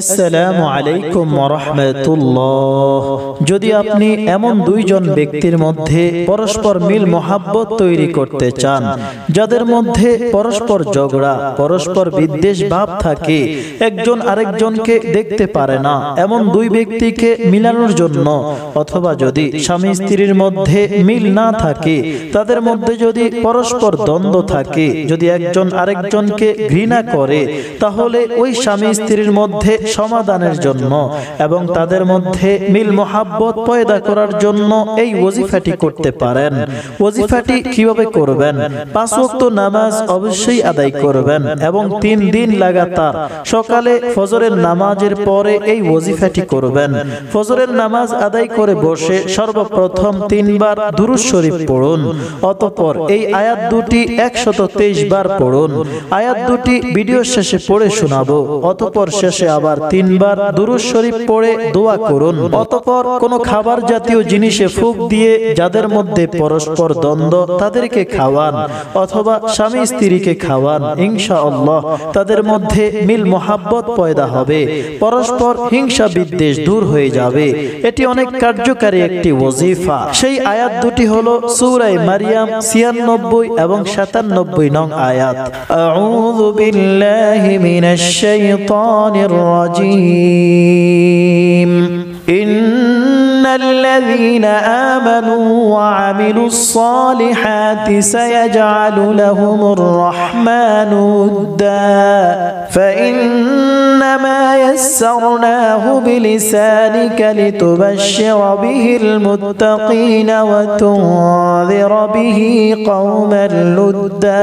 আসসালামু আলাইকুম ওয়া রাহমাতুল্লাহ। যদি আপনি এমন দুইজন ব্যক্তির মধ্যে পরস্পর মিল মোহাব্বত তৈরি করতে চান, যাদের মধ্যে পরস্পর ঝগড়া, পরস্পর বিদ্বেষ ভাব থাকে, একজন আরেকজনকে দেখতে পারে না, এমন দুই ব্যক্তিকে মিলানোর জন্য, অথবা যদি স্বামী স্ত্রীর মধ্যে মিল না থাকে, তাদের মধ্যে যদি পরস্পর দ্বন্দ্ব থাকে, যদি একজন আরেকজনকে ঘৃণা করে, তাহলে ওই স্বামী স্ত্রীর মধ্যে সমাধানের জন্য এবং তাদের মধ্যে মিল মোহাব্বত পয়দা করার জন্য এই ওজিফাটি করতে পারেন। ওজিফাটি কিভাবে করবেন? 5 ওয়াক্ত নামাজ অবশ্যই আদায় করবেন এবং 3 দিন লাগাতার সকালে ফজরের নামাজের পরে এই ওজিফাটি করবেন। ফজরের নামাজ আদায় করে বসে সর্বপ্রথম 3 বার দুরূদ শরীফ পড়ুন। অতঃপর এই আয়াত দুটি 123 বার পড়ুন। আয়াত দুটি ভিডিও শেষে পড়ে শোনাবো। অতঃপর শেষে আবার 3 বার দুরূদ শরীফ পড়ে দোয়া করুন। অতঃপর কোনো খাবার জাতীয় জিনিসে ফুঁক দিয়ে যাদের মধ্যে পরস্পর দ্বন্দ্ব, তাদেরকে খাওয়ান, অথবা স্বামী স্ত্রীকে খাওয়ান। ইনশাআল্লাহ তাদের মধ্যে মিল মোহাব্বত পয়দা হবে, পরস্পর হিংসা বিদ্বেষ দূর হয়ে যাবে। এটি অনেক কার্যকারী একটি ওজিফা। সেই আয়াত দুটি হলো সূরা মারইয়াম 96 এবং 97 নং আয়াত। আউযু বিল্লাহি মিনাশ শাইতানির রাজিম। ইন্নাল্লাযীনা আমানু ওয়া আমিলুস সালিহাতি সায়াজআলু লাহুমুর রাহমানু উদ্দা ফাইন্নামা ইয়াসসারনাহু বিলিসানিকা লিতুবাশশিরা বিহিল মুত্তাকিনা ওয়া তুনযিরা বিহি কওমান লুদ্দা।